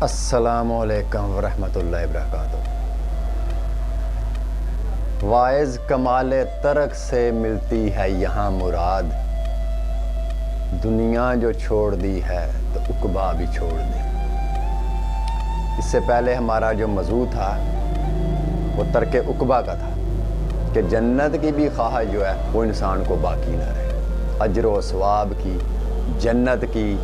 السلام علیکم ورحمۃ اللہ وبرکاتہ۔ واعظ کمال ترک سے ملتی ہے یہاں مراد، دنیا جو چھوڑ دی ہے تو عقبیٰ بھی چھوڑ دے۔ اس سے پہلے ہمارا جو موضوع تھا وہ ترک عقبیٰ کا تھا کہ جنت کی بھی خواہش جو ہے وہ انسان کو باقی نہ رہے، اجر و ثواب کی، جنت کی،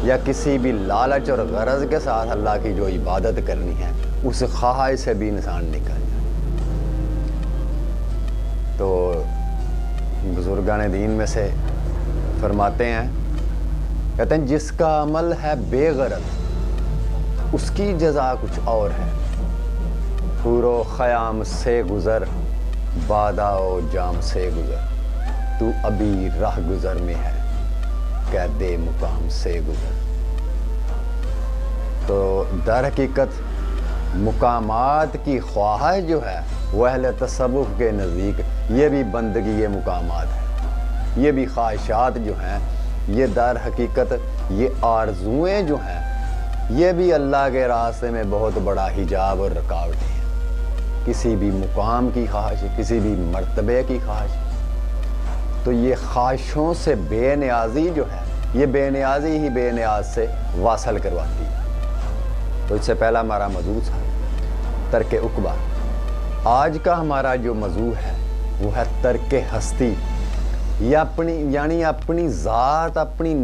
یا کسی بھی لالچ اور غرض کے ساتھ اللہ کی جو عبادت کرنی ہے اس خواہش سے بھی انسان نکل جائے۔ تو بزرگان دین میں سے فرماتے ہیں، کہتے ہیں جس کا عمل ہے بے غرض اس کی جزا کچھ اور ہے، حور و خیام سے گزر بادہ و جام سے گزر، تو ابھی راہ گزر میں ہے قید مقام سے گزر۔ تو در حقیقت مقامات کی خواہش جو ہے وہ اہل تصوف کے نزدیک یہ بھی بندگی یہ مقامات ہے، یہ بھی خواہشات جو ہیں، یہ در حقیقت یہ آرزوئیں جو ہیں، یہ بھی اللہ کے راستے میں بہت بڑا حجاب اور رکاوٹیں ہیں۔ کسی بھی مقام کی خواہش، کسی بھی مرتبے کی خواہش، تو یہ خواہشوں سے بے نیازی جو ہے، یہ بے نیازی ہی بے نیاز سے واصل کرواتی ہے۔ تو اس سے پہلا ہمارا موضوع تھا ترک عقبیٰ۔ آج کا ہمارا جو موضوع ہے وہ ہے ترک ہستی، یا یعنی اپنی ذات، اپنی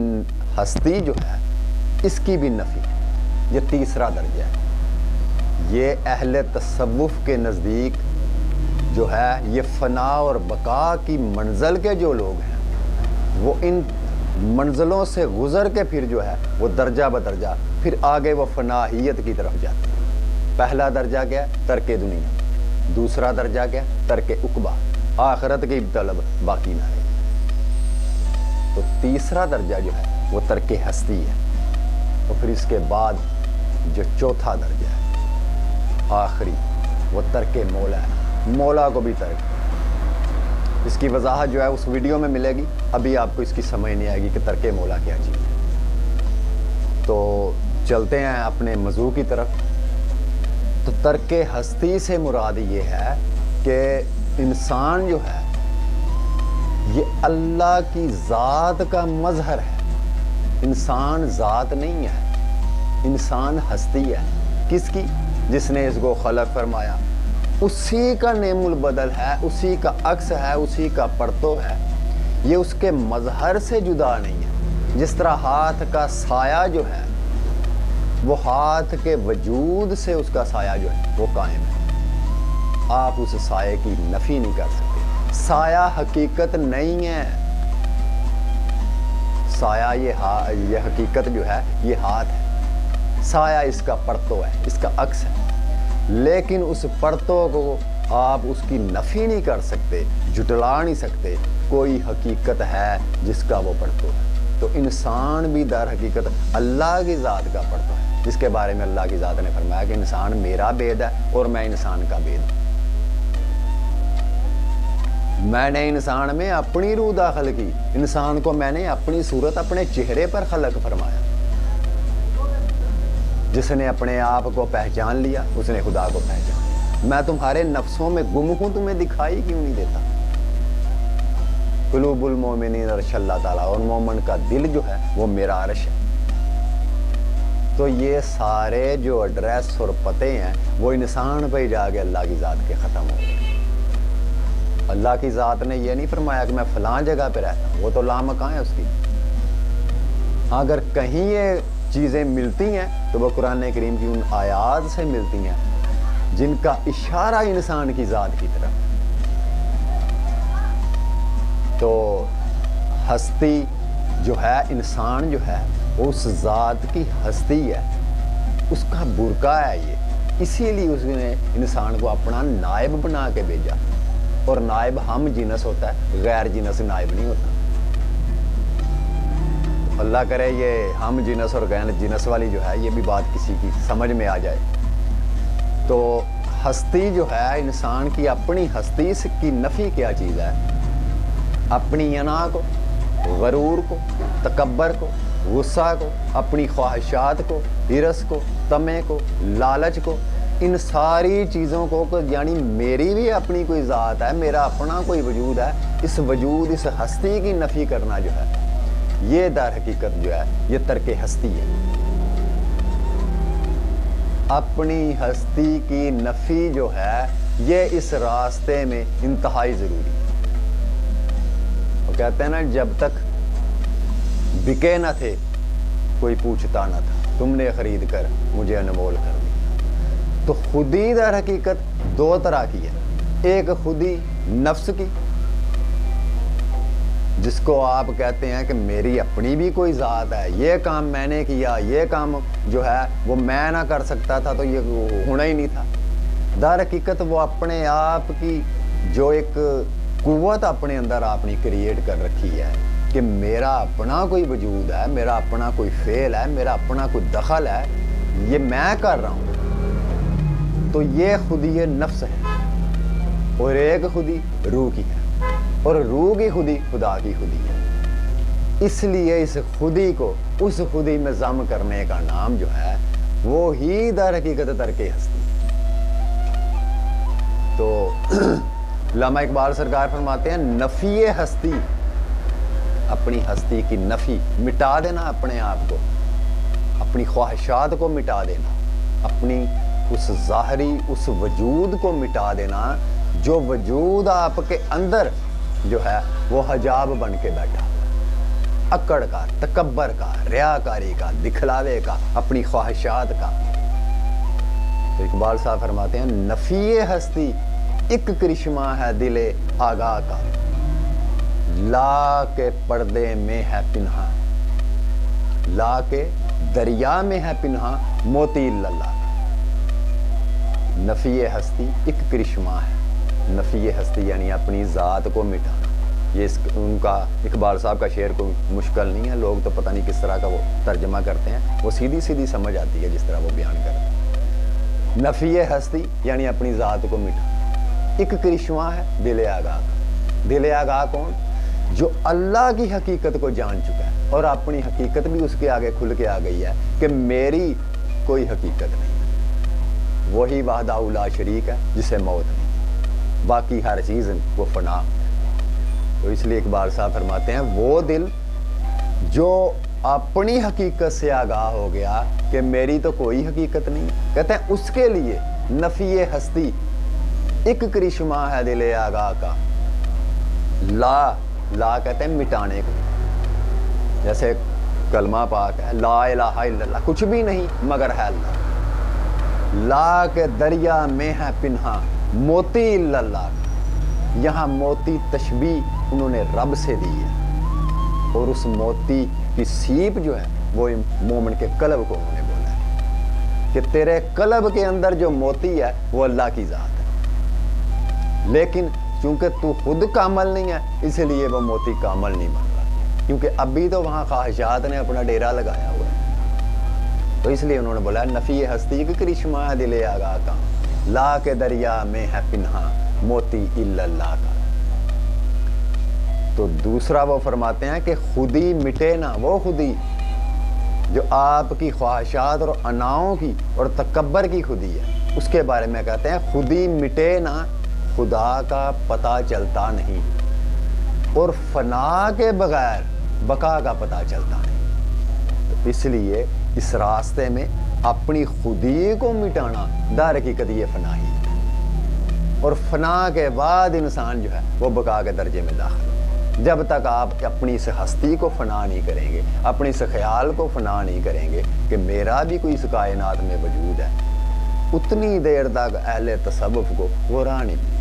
ہستی جو ہے اس کی بھی نفی۔ یہ تیسرا درجہ ہے۔ یہ اہل تصوف کے نزدیک جو ہے یہ فنا اور بقا کی منزل کے جو لوگ ہیں وہ ان منزلوں سے گزر کے پھر جو ہے وہ درجہ بدرجہ پھر آگے وہ فناہیت کی طرف جاتے ہیں۔ پہلا درجہ کیا ہے؟ ترک دنیا۔ دوسرا درجہ کیا ہے؟ ترک عقبیٰ، آخرت کی طلب باقی نہ رہے۔ تو تیسرا درجہ جو ہے وہ ترک ہستی ہے، اور پھر اس کے بعد جو چوتھا درجہ ہے آخری وہ ترک مولا ہے، مولا کو بھی ترک۔ اس کی وضاحت جو ہے اس ویڈیو میں ملے گی، ابھی آپ کو اس کی سمجھ نہیں آئے گی کہ ترک مولا کیا چیز ہے۔ تو چلتے ہیں اپنے موضوع کی طرف۔ تو ترک ہستی سے مراد یہ ہے کہ انسان جو ہے یہ اللہ کی ذات کا مظہر ہے۔ انسان ذات نہیں ہے، انسان ہستی ہے۔ کس کی؟ جس نے اس کو خلق فرمایا، اسی کا نعم البدل ہے، اسی کا عکس ہے، اسی کا پرتو ہے۔ یہ اس کے مظہر سے جدا نہیں ہے۔ جس طرح ہاتھ کا سایہ جو ہے وہ ہاتھ کے وجود سے اس کا سایہ جو ہے وہ قائم ہے، آپ اس سایہ کی نفی نہیں کر سکتے۔ سایہ حقیقت نہیں ہے، سایہ یہ حقیقت جو ہے یہ ہاتھ ہے، سایہ اس کا پرتو ہے، اس کا عکس ہے، لیکن اس پرتو کو آپ اس کی نفی نہیں کر سکتے، جھٹلا نہیں سکتے۔ کوئی حقیقت ہے جس کا وہ پرتو ہے۔ تو انسان بھی در حقیقت اللہ کی ذات کا پرتو ہے، جس کے بارے میں اللہ کی ذات نے فرمایا کہ انسان میرا بید ہے اور میں انسان کا بید ہوں۔ میں نے انسان میں اپنی روح داخل کی، انسان کو میں نے اپنی صورت اپنے چہرے پر خلق فرمایا۔ جس نے اپنے آپ کو پہچان لیا اس نے خدا کو پہچان لیا۔ میں تمہارے نفسوں میں گم ہوں، تمہیں دکھائی کیوں نہیں دیتا؟ قلوب المومنین عرش اللہ تعالیٰ، اور مومن کا دل جو ہے وہ میرا عرش ہے۔ تو یہ سارے جو ایڈریس اور پتے ہیں وہ انسان پہ جا کے اللہ کی ذات کے ختم ہو گئے۔ اللہ کی ذات نے یہ نہیں فرمایا کہ میں فلاں جگہ پہ رہتا ہوں، وہ تو لامکاں ہے اس کی۔ اگر کہیں یہ چیزیں ملتی ہیں تو وہ قرآن کریم کی ان آیات سے ملتی ہیں جن کا اشارہ انسان کی ذات کی طرف۔ تو ہستی جو ہے، انسان جو ہے وہ اس ذات کی ہستی ہے، اس کا برقع ہے یہ۔ اسی لیے اس نے انسان کو اپنا نائب بنا کے بھیجا، اور نائب ہم جنس ہوتا ہے، غیر جنس نائب نہیں ہوتا۔ اللہ کرے یہ ہم جنس اور غیر جنس والی جو ہے یہ بھی بات کسی کی سمجھ میں آ جائے۔ تو ہستی جو ہے انسان کی اپنی ہستی کی نفی کیا چیز ہے؟ اپنی انا کو، غرور کو، تکبر کو، غصہ کو، اپنی خواہشات کو، ہرس کو، طمع کو، لالچ کو، ان ساری چیزوں کو یعنی میری بھی اپنی کوئی ذات ہے، میرا اپنا کوئی وجود ہے، اس وجود، اس ہستی کی نفی کرنا جو ہے، یہ در حقیقت جو ہے یہ ترک ہستی ہے۔ اپنی ہستی کی نفی جو ہے یہ اس راستے میں انتہائی ضروری ہے۔ وہ کہتے ہیں نا، جب تک بکے نہ تھے کوئی پوچھتا نہ تھا، تم نے خرید کر مجھے انمول کر دیا۔ تو خودی در حقیقت دو طرح کی ہے، ایک خودی نفس کی، جس کو آپ کہتے ہیں کہ میری اپنی بھی کوئی ذات ہے، یہ کام میں نے کیا، یہ کام جو ہے وہ میں نہ کر سکتا تھا تو یہ ہونا ہی نہیں تھا۔ در حقیقت وہ اپنے آپ کی جو ایک قوت اپنے اندر آپ نے کریٹ کر رکھی ہے کہ میرا اپنا کوئی وجود ہے، میرا اپنا کوئی فعل ہے، میرا اپنا کوئی دخل ہے، یہ میں کر رہا ہوں، تو یہ خودی نفس ہے۔ اور ایک خودی روح کی ہے، اور روح کی خودی خدا کی خودی ہے۔ اس لیے اس خودی کو اس خودی میں ضم کرنے کا نام جو ہے وہ ہی در حقیقت ترک ہستی۔ تو علامہ اقبال سرکار فرماتے ہیں نفی ہستی، اپنی ہستی کی نفی، مٹا دینا اپنے آپ کو، اپنی خواہشات کو مٹا دینا، اپنی اس ظاہری اس وجود کو مٹا دینا جو وجود آپ کے اندر جو ہے وہ حجاب بن کے بیٹھا، اکڑ کا، تکبر کا، ریاکاری کا، دکھلاوے کا، اپنی خواہشات کا۔ تو اقبال صاحب فرماتے ہیں نفی ہستی ایک کرشمہ ہے دل آگاہ کا، لا کے پردے میں ہے پنہا، لا کے دریا میں ہے پنہا موتی اللہ کا۔ نفی ہستی ایک کرشمہ ہے، نفی ہستی یعنی اپنی ذات کو مٹانا۔ یہ ان کا اقبال صاحب کا شعر کوئی مشکل نہیں ہے، لوگ تو پتہ نہیں کس طرح کا وہ ترجمہ کرتے ہیں، وہ سیدھی سیدھی سمجھ آتی ہے جس طرح وہ بیان کرتے ہیں۔ نفی ہستی یعنی اپنی ذات کو مٹانا۔ ایک کرشمہ ہے دل آگاہ کا۔ دل آگاہ کون؟ جو اللہ کی حقیقت کو جان چکا ہے اور اپنی حقیقت بھی اس کے آگے کھل کے آ گئی ہے کہ میری کوئی حقیقت نہیں ہے، وہی وحدہ لا شریک ہے جسے موت نہیں، باقی ہر چیز وہ فنا۔ تو اس لیے اقبال صاحب فرماتے ہیں وہ دل جو اپنی حقیقت سے آگاہ ہو گیا کہ میری تو کوئی حقیقت نہیں، کہتے ہیں اس کے لیے نفی ہستی ایک کرشمہ ہے دل آگاہ کا۔ لا کہتے ہیں مٹانے کو، جیسے کلمہ پاک ہے لا الہ الا اللہ، کچھ بھی نہیں مگر ہے اللہ۔ لا کے دریا میں ہے پنہا موتی الا اللہ کا، یہاں موتی تشبیہ انہوں نے رب سے دی ہے، اور اس موتی کی سیپ جو ہے وہ مومن کے قلب کو انہوں نے بولا ہے کہ تیرے قلب کے اندر جو موتی ہے وہ اللہ کی ذات ہے، لیکن چونکہ تو خود کامل نہیں ہے اس لیے وہ موتی کامل نہیں بن رہا، کیونکہ ابھی تو وہاں خواہشات نے اپنا ڈیرا لگایا ہوا ہے۔ تو اس لیے انہوں نے بولا نفی ہستی کہ کرشمہ ہے دل آگاہ کا، لا کے دریا میں ہے پنہا موتی الا اللہ کا۔ تو دوسرا وہ فرماتے ہیں کہ خودی مٹے نا، وہ خودی جو آپ کی خواہشات اور اناؤں کی اور تکبر کی خودی ہے، اس کے بارے میں کہتے ہیں خودی مٹے نا خدا کا پتہ چلتا نہیں، اور فنا کے بغیر بقا کا پتہ چلتا نہیں۔ تو اس لیے اس راستے میں اپنی خودی کو مٹانا در حقیقت یہ فنا ہی ہے، اور فنا کے بعد انسان جو ہے وہ بقا کے درجے میں داخل ہے۔ جب تک آپ اپنی اس ہستی کو فنا نہیں کریں گے، اپنی اس خیال کو فنا نہیں کریں گے کہ میرا بھی کوئی اس کائنات میں وجود ہے، اتنی دیر تک اہل تصوف کو وہ راہ نہیں ملی۔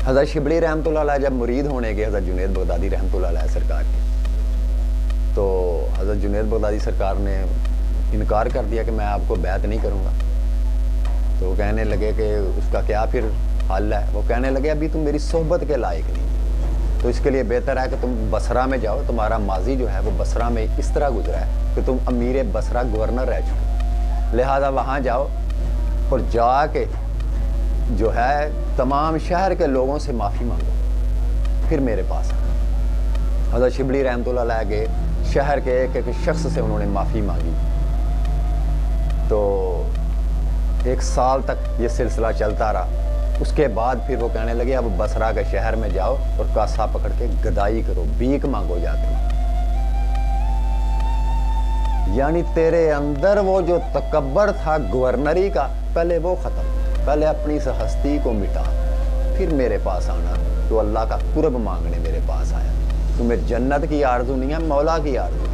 حضرت شبلی رحمۃ اللہ علیہ جب مرید ہونے کے حضرت جنید بغدادی رحمۃ اللہ علیہ سرکار کے، تو حضرت جنید بغدادی سرکار نے انکار کر دیا کہ میں آپ کو بیعت نہیں کروں گا۔ تو وہ کہنے لگے کہ اس کا کیا پھر حل ہے؟ وہ کہنے لگے ابھی تم میری صحبت کے لائق نہیں، تو اس کے لیے بہتر ہے کہ تم بصرہ میں جاؤ، تمہارا ماضی جو ہے وہ بصرہ میں اس طرح گزرا ہے کہ تم امیر بصرہ گورنر رہ چکے، لہذا وہاں جاؤ اور جا کے جو ہے تمام شہر کے لوگوں سے معافی مانگو، پھر میرے پاس آؤ۔ حضرت شبلی رحمتہ اللہ علیہ کے شہر کے ایک ایک شخص سے انہوں نے معافی مانگی. تو 1 سال تک یہ سلسلہ چلتا رہا. اس کے بعد پھر وہ کہنے لگے اب بصرہ کے شہر میں جاؤ اور کاسا پکڑ کے گدائی کرو, بھیک مانگو جا کے. یعنی تیرے اندر وہ جو تکبر تھا گورنری کا, پہلے وہ ختم. پہلے اپنی اس ہستی کو مٹا, پھر میرے پاس آنا. تو اللہ کا قرب مانگنے میرے پاس آیا. تمہیں جنت کی آرزو نہیں ہے, مولا کی آرزو.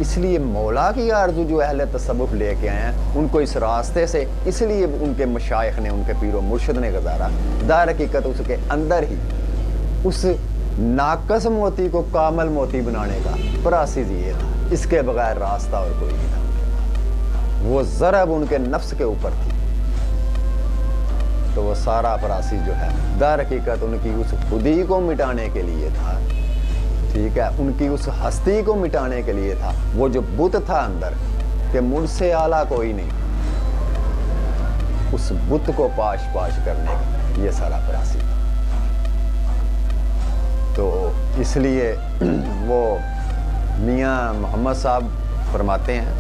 اس لیے مولا کی آرزو جو اہل تصوف لے کے آئے ہیں ان کو اس راستے سے, اس لیے ان کے مشائخ نے, ان کے پیر و مرشد نے گزارا. در حقیقت اس کے اندر ہی اس ناقص موتی کو کامل موتی بنانے کا پراسیز یہ تھا. اس کے بغیر راستہ اور کوئی نہیں تھا. وہ ضرب ان کے نفس کے اوپر تھی. تو وہ سارا پراسیز جو ہے در حقیقت ان کی اس خودی کو مٹانے کے لیے تھا. ٹھیک ہے, ان کی اس ہستی کو مٹانے کے لیے تھا. وہ جو بت تھا اندر کہ مجھ سے اعلیٰ کوئی نہیں, اس بت کو پاش پاش کرنے کا یہ سارا پراسی. تو اس لیے وہ میاں محمد صاحب فرماتے ہیں,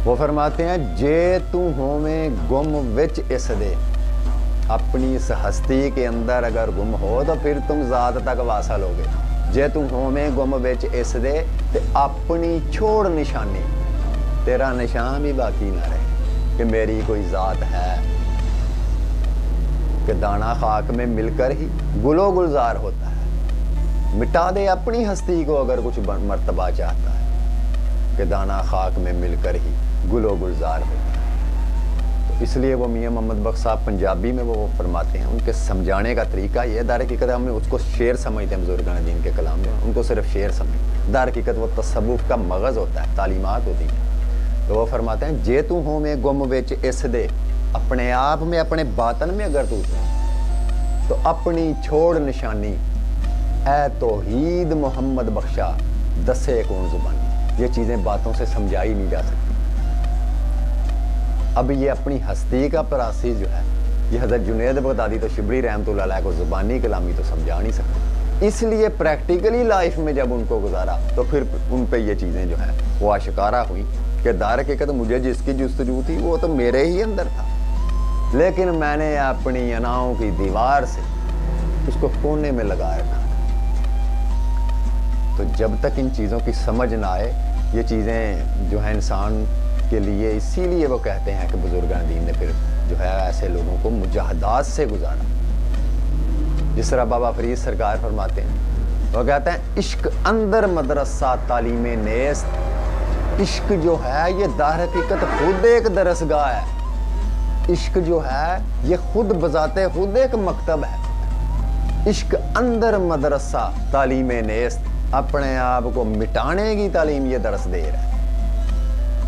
وہ فرماتے ہیں جے تو ہوویں گم وچ اس دے, اپنی اس ہستی کے اندر اگر گم ہو تو پھر تم ذات تک واصل ہوگے. جے تم ہوویں گم وچ اس دے تے اپنی چھوڑ نشانی, تیرا نشان بھی باقی نہ رہے کہ میری کوئی ذات ہے. کہ دانہ خاک میں مل کر ہی گل و گلزار ہوتا ہے. مٹا دے اپنی ہستی کو اگر کچھ مرتبہ چاہتا ہے کہ دانہ خاک میں مل کر ہی گل و گلزار ہوتا ہے. اس لیے وہ میاں محمد بخش صاحب پنجابی میں وہ فرماتے ہیں, ان کے سمجھانے کا طریقہ یہ در حقیقت ہم اس کو شعر سمجھتے ہیں بزرگان دین کے کلام میں, ان کو صرف شعر سمجھتے. در حقیقت وہ تصوف کا مغز ہوتا ہے, تعلیمات ہوتی ہیں. تو وہ فرماتے ہیں جے تو ہوں میں گم وچ اس دے, اپنے آپ میں اپنے باطن میں اگر تو اپنی چھوڑ نشانی اے توحید محمد بخشا دسے کون زبانی. یہ چیزیں باتوں سے سمجھائی نہیں جا سکتی. اب یہ اپنی ہستی کا پراسی جو ہے یہ حضرت جنید بغدادی تو شبلی رحمتہ اللہ علیہ کو زبانی کلامی تو سمجھا نہیں سکتے. اس لیے پریکٹیکلی لائف میں جب ان کو گزارا تو پھر ان پہ یہ چیزیں جو ہیں وہ آشکارا ہوئی کہ در حقیقت مجھے جس کی جستجو تھی وہ تو میرے ہی اندر تھا, لیکن میں نے اپنی اناؤں کی دیوار سے اس کو کونے میں لگا رکھا. تو جب تک ان چیزوں کی سمجھ نہ آئے یہ چیزیں جو ہیں انسان کے لیے, اسی لیے وہ کہتے ہیں کہ بزرگان دین نے پھر جو ہے ایسے لوگوں کو مجاہدات سے گزارا. جس طرح بابا فرید سرکار فرماتے ہیں, وہ کہتے ہیں عشق اندر مدرسہ تعلیم نیست. عشق جو ہے یہ در حقیقت خود ایک درسگاہ ہے. عشق جو ہے یہ خود بذات خود ایک مکتب ہے. عشق اندر مدرسہ تعلیم نیست, اپنے آپ کو مٹانے کی تعلیم یہ درس دے رہا ہے.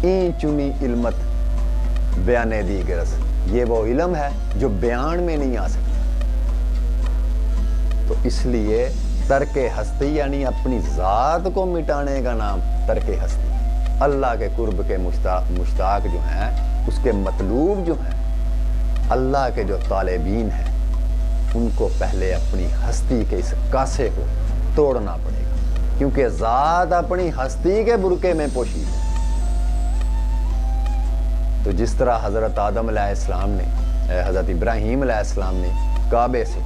این چنی علمت بیانے دی گرس, یہ وہ علم ہے جو بیان میں نہیں آ سکتا. تو اس لیے ترک ہستی یعنی اپنی ذات کو مٹانے کا نام ترک ہستی. اللہ کے قرب کے مشتاق جو ہیں, اس کے مطلوب جو ہیں, اللہ کے جو طالبین ہیں, ان کو پہلے اپنی ہستی کے اس کاسے کو توڑنا پڑے گا, کیونکہ ذات اپنی ہستی کے برقعے میں پوشید ہے. تو جس طرح حضرت آدم علیہ السلام نے, حضرت ابراہیم علیہ السلام نے کعبے سے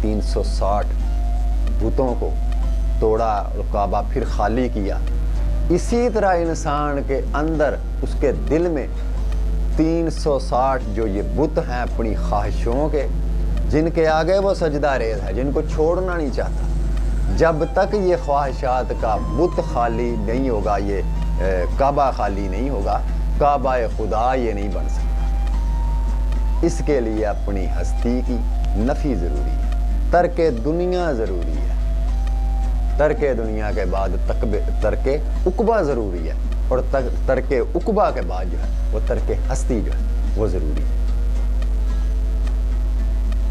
360 بتوں کو توڑا اور کعبہ پھر خالی کیا, اسی طرح انسان کے اندر اس کے دل میں 360 جو یہ بت ہیں اپنی خواہشوں کے, جن کے آگے وہ سجدہ ریز ہے, جن کو چھوڑنا نہیں چاہتا. جب تک یہ خواہشات کا بت خالی نہیں ہوگا, یہ کعبہ خالی نہیں ہوگا, کعبہ خدا یہ نہیں بن سکتا. اس کے لیے اپنی ہستی کی نفی ضروری ہے, ترک دنیا ضروری ہے. ترک دنیا کے بعد ترک عقبہ ضروری ہے, اور ترک عقبہ کے بعد جو ہے وہ ترک ہستی جو ہے وہ ضروری ہے.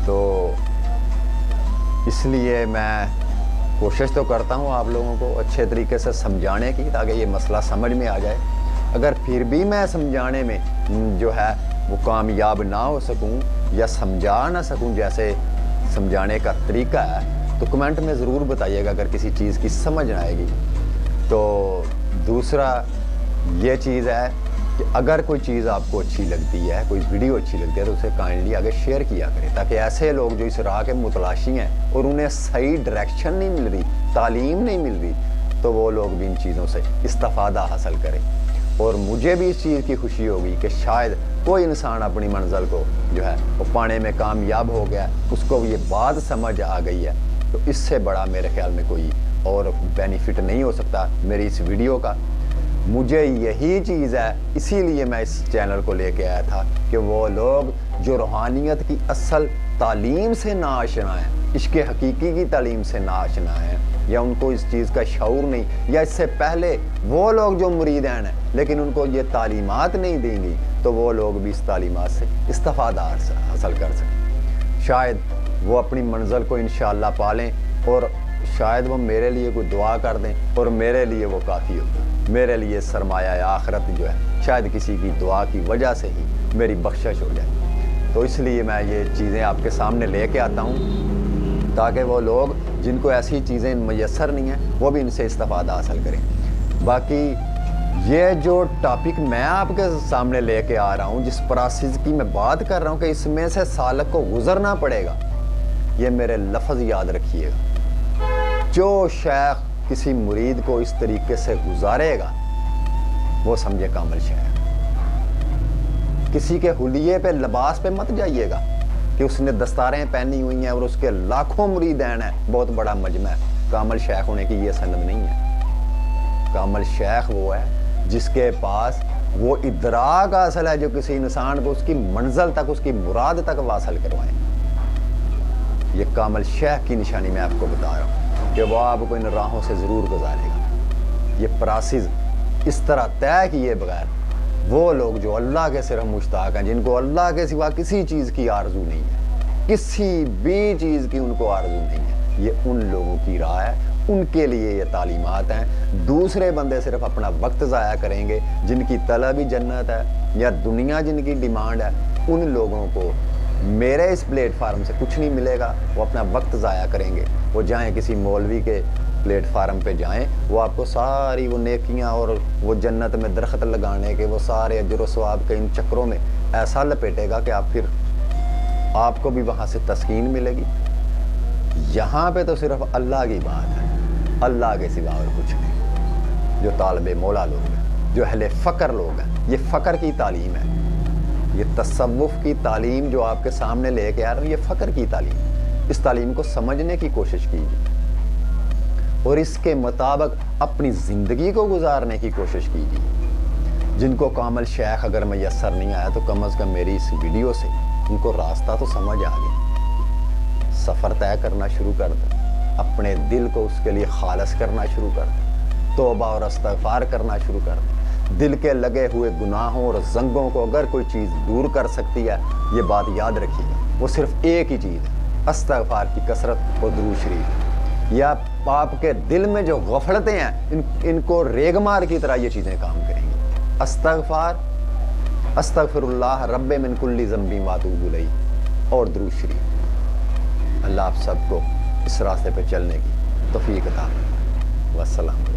تو اس لیے میں کوشش تو کرتا ہوں آپ لوگوں کو اچھے طریقے سے سمجھانے کی, تاکہ یہ مسئلہ سمجھ میں آ جائے. اگر پھر بھی میں سمجھانے میں جو ہے وہ کامیاب نہ ہو سکوں یا سمجھا نہ سکوں جیسے سمجھانے کا طریقہ ہے, تو کمنٹ میں ضرور بتائیے گا اگر کسی چیز کی سمجھ نہ آئے گی۔ تو دوسرا یہ چیز ہے کہ اگر کوئی چیز آپ کو اچھی لگتی ہے، کوئی ویڈیو اچھی لگتی ہے تو اسے کائنڈلی آگے شیئر کیا کریں، تاکہ ایسے لوگ جو اس راہ کے متلاشی ہیں اور انہیں صحیح ڈائریکشن نہیں مل رہی، تعلیم نہیں مل رہی، تو وہ لوگ بھی ان چیزوں سے استفادہ حاصل کریں۔ اور مجھے بھی اس چیز کی خوشی ہوگی کہ شاید کوئی انسان اپنی منزل کو جو ہے وہ پانے میں کامیاب ہو گیا، اس کو یہ بات سمجھ آ گئی ہے، تو اس سے بڑا میرے خیال میں کوئی اور بینیفٹ نہیں ہو سکتا میری اس ویڈیو کا۔ مجھے یہی چیز ہے، اسی لیے میں اس چینل کو لے کے آیا تھا کہ وہ لوگ جو روحانیت کی اصل تعلیم سے ناآشنا ہیں، عشق حقیقی کی تعلیم سے ناآشنا ہیں، یا ان کو اس چیز کا شعور نہیں، یا اس سے پہلے وہ لوگ جو مریدین ہیں لیکن ان کو یہ تعلیمات نہیں دیں گی، تو وہ لوگ بھی اس تعلیمات سے استفادہ حاصل کر سکیں۔ شاید وہ اپنی منزل کو انشاءاللہ پالیں، اور شاید وہ میرے لیے کوئی دعا کر دیں، اور میرے لیے وہ کافی ہوگا۔ میرے لیے سرمایہ آخرت جو ہے شاید کسی کی دعا کی وجہ سے ہی میری بخشش ہو جائے۔ تو اس لیے میں یہ چیزیں آپ کے سامنے لے کے آتا ہوں، تاکہ وہ لوگ جن کو ایسی چیزیں میسر نہیں ہیں وہ بھی ان سے استفادہ حاصل کریں۔ باقی یہ جو ٹاپک میں آپ کے سامنے لے کے آ رہا ہوں، جس پروسیس کی میں بات کر رہا ہوں کہ اس میں سے سالک کو گزرنا پڑے گا، یہ میرے لفظ یاد رکھیے گا۔ جو شیخ کسی مرید کو اس طریقے سے گزارے گا وہ سمجھے کامل شیخ۔ کسی کے حلیے پہ، لباس پہ مت جائیے گا کہ اس نے دستاریں پہنی ہوئی ہیں اور اس کے لاکھوں مریدین ہیں، بہت بڑا مجمع ہے۔ کامل شیخ ہونے کی یہ سند نہیں ہے۔ کامل شیخ وہ ہے جس کے پاس وہ ادراک حاصل ہے جو کسی انسان کو اس کی منزل تک، اس کی مراد تک واصل کروائیں۔ یہ کامل شیخ کی نشانی میں آپ کو بتا رہا ہوں کہ وہ آپ کو ان راہوں سے ضرور گزارے گا۔ یہ پراسز اس طرح طے کیے بغیر وہ لوگ جو اللہ کے صرف مشتاق ہیں، جن کو اللہ کے سوا کسی چیز کی آرزو نہیں ہے، کسی بھی چیز کی ان کو آرزو نہیں ہے، یہ ان لوگوں کی راہ ہے، ان کے لیے یہ تعلیمات ہیں۔ دوسرے بندے صرف اپنا وقت ضائع کریں گے، جن کی طلب ہی جنت ہے یا دنیا جن کی ڈیمانڈ ہے، ان لوگوں کو میرے اس پلیٹ فارم سے کچھ نہیں ملے گا، وہ اپنا وقت ضائع کریں گے۔ وہ جائیں کسی مولوی کے پلیٹ فارم پہ جائیں، وہ آپ کو ساری وہ نیکیاں اور وہ جنت میں درخت لگانے کے وہ سارے اجر و ثواب کے ان چکروں میں ایسا لپیٹے گا کہ آپ کو بھی وہاں سے تسکین ملے گی۔ یہاں پہ تو صرف اللہ کی بات ہے، اللہ کے سوا اور کچھ نہیں۔ جو طالب مولا لوگ ہیں، جو اہل فقر لوگ ہیں، یہ فقر کی تعلیم ہے۔ یہ تصوف کی تعلیم جو آپ کے سامنے لے کے آ رہا ہوں، یہ فقر کی تعلیم ہے۔ اس تعلیم کو سمجھنے کی کوشش کیجیے اور اس کے مطابق اپنی زندگی کو گزارنے کی کوشش کیجیے۔ جن کو کامل شیخ اگر میسر نہیں آیا تو کم از کم میری اس ویڈیو سے ان کو راستہ تو سمجھ آ گیا۔ سفر طے کرنا شروع کر دیں، اپنے دل کو اس کے لیے خالص کرنا شروع کر دیں، توبہ اور استغفار کرنا شروع کر دیں۔ دل کے لگے ہوئے گناہوں اور زنگوں کو اگر کوئی چیز دور کر سکتی ہے، یہ بات یاد رکھیے گا، وہ صرف ایک ہی چیز ہے، استغفار کی کثرت اور درود شریف۔ یا آپ کے دل میں جو غفلتیں ہیں ان کو ریگ مار کی طرح یہ چیزیں کام کریں گی۔ استغفر اللہ رب من کل ذنب واتوب الیہ اور درود شریف۔ اللہ آپ سب کو اس راستے پہ چلنے کی توفیق عطا فرمائے۔ والسلام۔